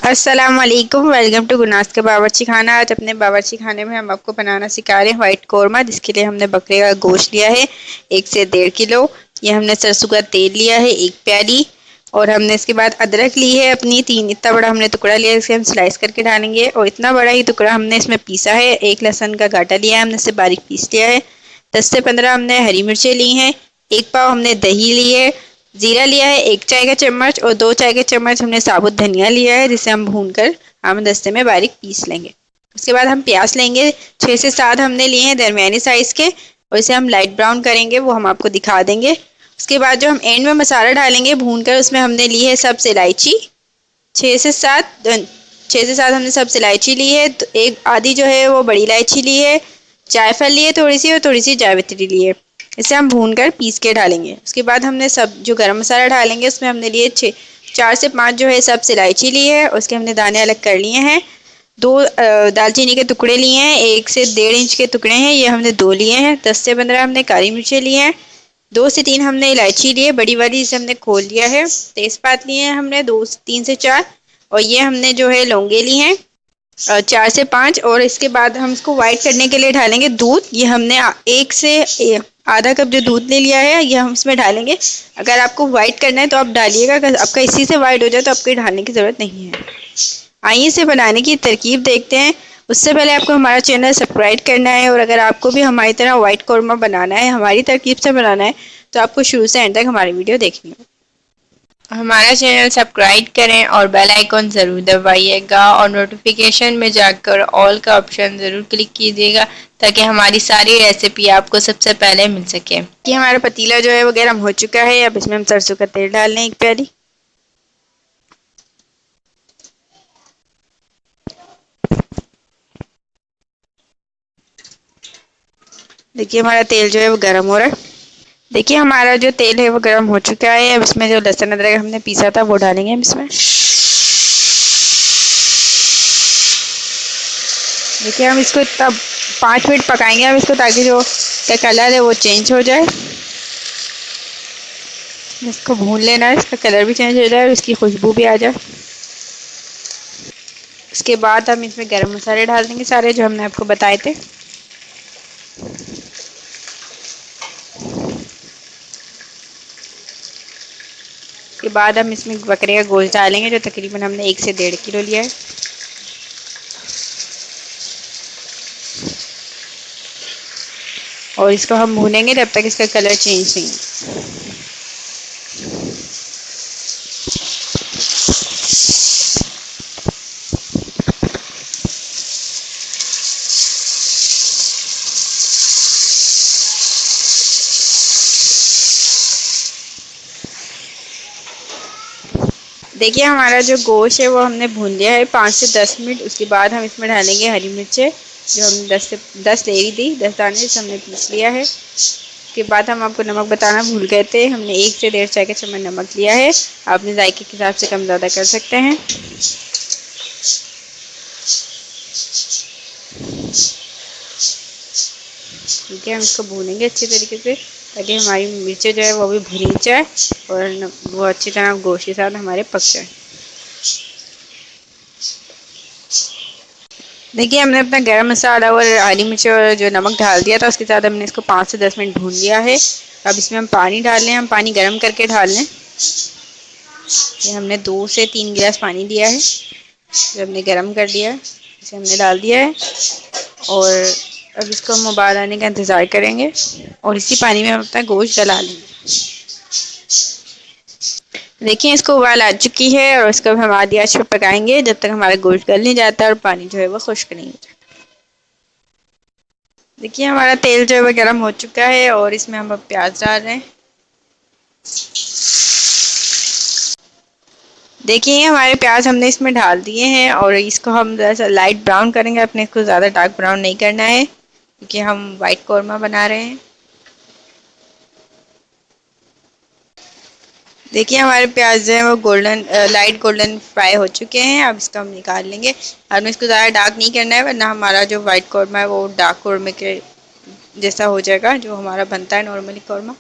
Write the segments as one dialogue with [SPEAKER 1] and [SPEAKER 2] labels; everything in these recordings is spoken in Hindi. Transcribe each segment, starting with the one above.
[SPEAKER 1] अस्सलाम वालेकुम, वेलकम टू गुनास के बावर्ची खाना। आज अपने बावर्ची खाने में हम आपको बनाना सिखा रहे हैं वाइट कौरमा, जिसके लिए हमने बकरे का गोश्त लिया है 1 से 1.5 किलो। ये हमने सरसों का तेल लिया है 1 प्याली, और हमने इसके बाद अदरक ली है अपनी 3। इतना बड़ा हमने टुकड़ा लिया है, इसे हम स्लाइस करके डालेंगे। और इतना बड़ा ही टुकड़ा हमने इसमें पीसा है। 1 लहसुन का गाटा लिया है, हमने इसे बारीक पीस लिया है। 10 से 15 हमने हरी मिर्चें ली हैं। 1 पाव हमने दही ली है। जीरा लिया है 1 चाय का चम्मच, और 2 चाय के चम्मच हमने साबुत धनिया लिया है, जिसे हम भूनकर आमदस्ते में बारीक पीस लेंगे। उसके बाद हम प्याज लेंगे, 6 से 7 हमने लिए हैं दरमियानी साइज के, और इसे हम लाइट ब्राउन करेंगे, वो हम आपको दिखा देंगे। उसके बाद जो हम एंड में मसाला डालेंगे भूनकर, उसमें हमने ली है सब्ज इलायची 6 से 7 हमने सब्ज इलायची ली है। तो एक आधी जो है वो बड़ी इलायची ली है। जायफल ली है थोड़ी सी, और थोड़ी सी जावित्री ली है। इसे हम भूनकर पीस के डालेंगे। उसके बाद हमने सब जो गरम मसाला डालेंगे, उसमें हमने लिए 4 से 5 जो है सब्ज इलायची ली है, उसके हमने दाने अलग कर लिए हैं। 2 दालचीनी के टुकड़े लिए हैं, 1 से 1.5 इंच के टुकड़े हैं, ये हमने 2 लिए हैं। 10 से 15 हमने काली मिर्चें लिए हैं। 2 से 3 हमने इलायची लिए बड़ी वाली, इसे हमने खोल लिया है। तेज़पात लिए हैं हमने 3 से 4, और ये हमने जो है लौंगे ली हैं 4 से 5। और इसके बाद हम इसको वाइट करने के लिए डालेंगे दूध। ये हमने 1 से आधा कप जो दूध ले लिया है, ये हम इसमें डालेंगे। अगर आपको वाइट करना है तो आप डालिएगा, अगर आपका इसी से वाइट हो जाए तो आपको डालने की ज़रूरत नहीं है। आइए इसे बनाने की तरकीब देखते हैं। उससे पहले आपको हमारा चैनल सब्सक्राइब करना है, और अगर आपको भी हमारी तरह वाइट कौरमा बनाना है, हमारी तरकीब से बनाना है, तो आपको शुरू से एंड तक हमारी वीडियो देखनी है। हमारा चैनल सब्सक्राइब करें और बेल आइकॉन ज़रूर दबाइएगा, और नोटिफिकेशन में जाकर ऑल का ऑप्शन ज़रूर क्लिक कीजिएगा, ताकि हमारी सारी रेसिपी आपको सबसे पहले मिल सके। कि हमारा पतीला जो है वो गर्म हो चुका है। अब इसमें हम सरसों का तेल डाल लें 1 प्याली। देखिए हमारा तेल जो है वो गर्म हो रहा है। देखिए हमारा जो तेल है वो गर्म हो चुका है। अब इसमें जो लहसुन अदरक हमने पीसा था वो डालेंगे हम इसमें। देखिए हम इसको इतना 5 मिनट पकाएंगे हम इसको, ताकि जो इसका कलर है वो चेंज हो जाए। इसको भून लेना है, इसका कलर भी चेंज हो जाए और इसकी खुशबू भी आ जाए। उसके बाद हम इसमें गरम मसाले डाल देंगे सारे, जो हमने आपको बताए थे। उसके बाद हम इसमें बकरे का गोश्त डालेंगे, जो तकरीबन हमने 1 से 1.5 किलो लिया है। और इसको हम भूनेंगे जब तक इसका कलर चेंज नहीं हो। देखिए हमारा जो गोश्त है वो हमने भून लिया है 5 से 10 मिनट। उसके बाद हम इसमें डालेंगे हरी मिर्चें, जो हमने 10 ले रही थी, 10 दाने, जिसे हमने पीस लिया है। उसके बाद हम आपको नमक बताना भूल गए थे, हमने 1 से 1.5 चाय का चम्मच नमक लिया है। आप अपने जायके के हिसाब से कम ज़्यादा कर सकते हैं। ठीक है, हम इसको भूनेंगे अच्छे तरीके से, ताकि हमारी मिर्चें जो है वो भी भुनी जाए और वो अच्छी तरह गोश्त के साथ हमारे पक जाए। देखिए हमने अपना गरम मसाला और हरी मिर्च और जो नमक डाल दिया था, उसके साथ हमने इसको 5 से 10 मिनट भून लिया है। अब इसमें हम पानी डाल लें, हम पानी गर्म करके डाल लें। ये हमने 2 से 3 गिलास पानी दिया है, जो हमने गर्म कर लिया है, इसे हमने डाल दिया है। और अब इसको हम उबाल आने का इंतज़ार करेंगे, और इसी पानी में हम अपना गोश्त डला लेंगे। देखिए इसको उबाल आ चुकी है, और इसको हम आधी आंच पे पकाएंगे जब तक हमारा गोश्त गल नहीं जाता और पानी जो है वो खुश्क नहीं हो जाता। देखिए हमारा तेल जो है वो गर्म हो चुका है, और इसमें हम अब प्याज डाल रहे हैं। देखिए हमारे प्याज हमने इसमें डाल दिए हैं, और इसको हम जैसा लाइट ब्राउन करेंगे, अपने इसको ज़्यादा डार्क ब्राउन नहीं करना है, क्योंकि हम वाइट कौरमा बना रहे हैं। देखिए हमारे प्याज जो है वो लाइट गोल्डन फ्राई हो चुके हैं। अब इसको हम निकाल लेंगे। हमें इसको ज़्यादा डार्क नहीं करना है, वरना हमारा जो वाइट कौरमा है वो डार्क कौरमे के जैसा हो जाएगा, जो हमारा बनता है नॉर्मली कौरमा।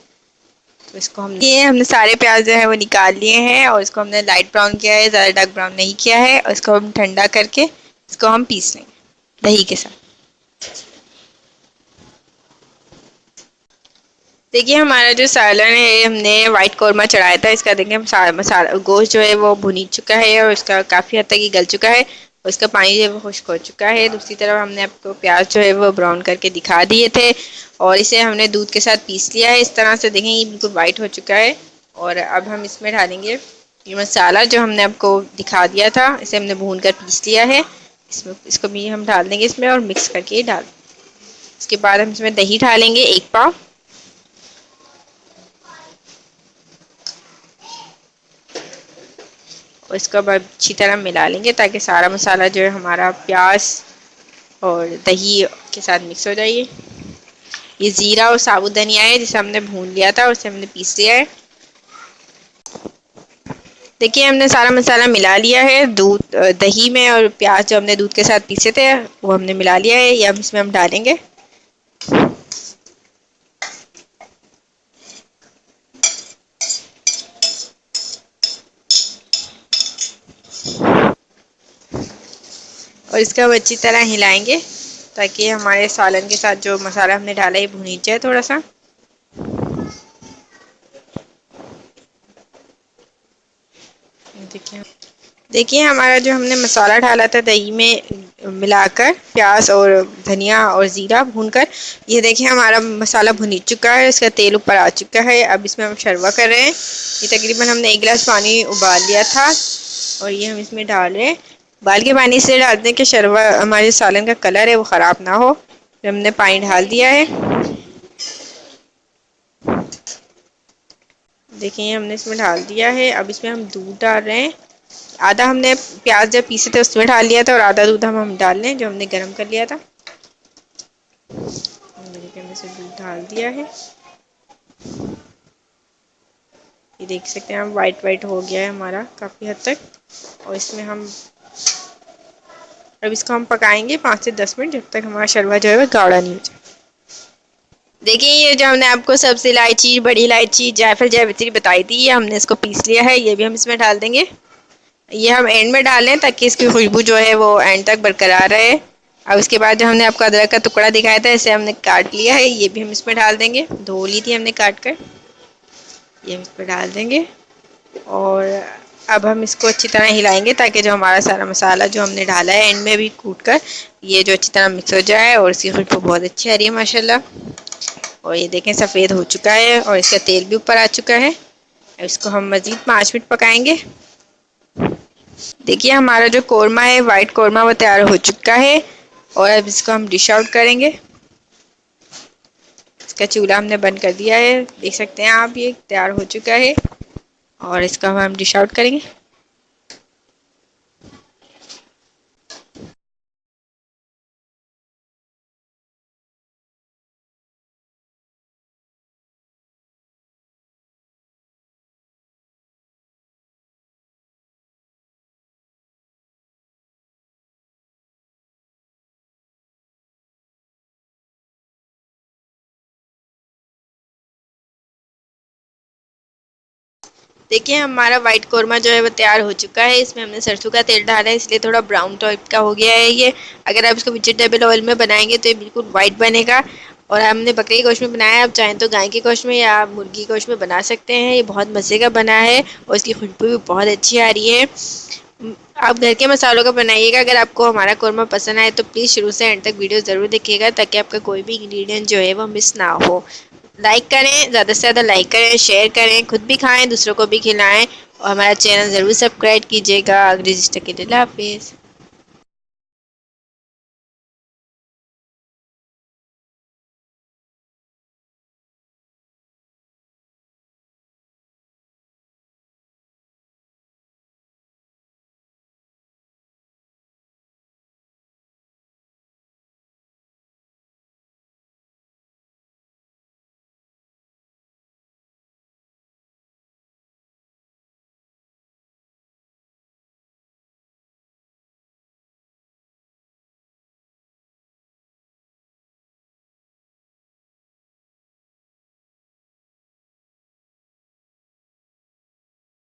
[SPEAKER 1] तो इसको हमने सारे प्याज जो है वो निकाल लिए हैं और इसको हमने लाइट ब्राउन किया है, ज़्यादा डार्क ब्राउन नहीं किया है। और इसको हम ठंडा करके इसको हम पीस लेंगे दही के साथ। देखिए हमारा जो सालन है, हमने वाइट कौरमा चढ़ाया था, इसका देखिए हम सारा मसाला गोश्त जो है वो भुनी चुका है और उसका काफ़ी हद तक ही गल चुका है और उसका पानी जो है वो खुश्क हो चुका है। दूसरी तरफ हमने आपको प्याज जो है वो ब्राउन करके दिखा दिए थे और इसे हमने दूध के साथ पीस लिया है। इस तरह से देखें ये बिल्कुल वाइट हो चुका है। और अब हम इसमें डालेंगे ये मसाला जो हमने आपको दिखा दिया था, इसे हमने भून कर पीस लिया है। इसको भी हम डाल देंगे इसमें और मिक्स करके डाल। इसके बाद हम इसमें दही डालेंगे 1 पाव। और इसको अब अच्छी तरह मिला लेंगे ताकि सारा मसाला जो है हमारा प्याज और दही के साथ मिक्स हो जाए। ये ज़ीरा और साबुत धनिया है जिसे हमने भून लिया था और उसे हमने पीस लिया है। देखिए हमने सारा मसाला मिला लिया है दूध दही में, और प्याज जो हमने दूध के साथ पीसे थे वो हमने मिला लिया है। ये हम इसमें हम डालेंगे। और इसका हम अच्छी तरह हिलाएंगे ताकि हमारे सालन के साथ जो मसाला हमने डाला है भुन जाए थोड़ा सा। देखिए हमारा जो हमने मसाला डाला था दही में मिलाकर, प्याज और धनिया और ज़ीरा भूनकर, ये देखिए हमारा मसाला भुन चुका है, इसका तेल ऊपर आ चुका है। अब इसमें हम शरबा कर रहे हैं। ये तकरीबन हमने 1 गिलास पानी उबाल लिया था और ये हम इसमें डाल रहे हैं। उबाल के पानी से डालते हैं कि शरबा हमारे सालन का कलर है वो ख़राब ना हो। फिर हमने पानी डाल दिया है। देखिए हमने इसमें डाल दिया है। अब इसमें हम दूध डाल रहे हैं। आधा हमने प्याज जब पीसे थे उसमें डाल लिया था और आधा दूध हम डाल लें जो हमने गर्म कर लिया था। हमने से दूध डाल दिया है। ये देख सकते हैं हम वाइट वाइट हो गया है हमारा काफ़ी हद तक। और इसमें हम अब इसको हम पकाएंगे 5 से 10 मिनट, जब तक हमारा शरबा जो है वो गाढ़ा नहीं हो जाए। देखिए ये जो हमने आपको सब्ज़ इलायची, बड़ी इलायची, जायफल, जावित्री बताई थी, ये हमने इसको पीस लिया है। ये भी हम इसमें डाल देंगे। ये हम एंड में डालें ताकि इसकी खुशबू जो है वो एंड तक बरकरार रहे। अब उसके बाद जो हमने आपको अदरक का टुकड़ा दिखाया था, इसे हमने काट लिया है, ये भी हम इसमें डाल देंगे। धो ली थी हमने काट कर, ये हम इसमें डाल देंगे। और अब हम इसको अच्छी तरह हिलाएंगे ताकि जो हमारा सारा मसाला जो हमने डाला है एंड में भी कूट कर, ये जो अच्छी तरह मिक्स हो जाए। और इसकी खुशबू बहुत अच्छी आ रही है माशाल्लाह। और ये देखें सफ़ेद हो चुका है और इसका तेल भी ऊपर आ चुका है। इसको हम मज़ीद 5 मिनट पकाएंगे। देखिए हमारा जो कौरमा है, वाइट कौरमा, वो तैयार हो चुका है। और अब इसको हम डिश आउट करेंगे। इसका चूल्हा हमने बंद कर दिया है, देख सकते हैं आप, ये तैयार हो चुका है। और इसका हम डिश आउट करेंगे। देखिए हमारा वाइट कौरमा जो है वो तैयार हो चुका है। इसमें हमने सरसों का तेल डाला है, इसलिए थोड़ा ब्राउन टाइप का हो गया है ये। अगर आप इसको वेजिटेबल ऑयल में बनाएंगे तो ये बिल्कुल वाइट बनेगा। और हमने बकरी के गोश्त में बनाया है, आप चाहें तो गाय के गोश्त में या मुर्गी के गोश्त में बना सकते हैं। ये बहुत मज़े का बना है और इसकी खुशबू भी बहुत अच्छी आ रही है। आप घर के मसालों का बनाइएगा। अगर आपको हमारा कौरमा पसंद आए तो प्लीज़ शुरू से एंड तक वीडियो ज़रूर देखिएगा ताकि आपका कोई भी इंग्रेडिएंट जो है वो मिस ना हो। लाइक करें, ज़्यादा से ज़्यादा लाइक करें, शेयर करें, खुद भी खाएं, दूसरों को भी खिलाएं। और हमारा चैनल ज़रूर सब्सक्राइब कीजिएगा। अगली रिश्ते के लिए हाफिज़।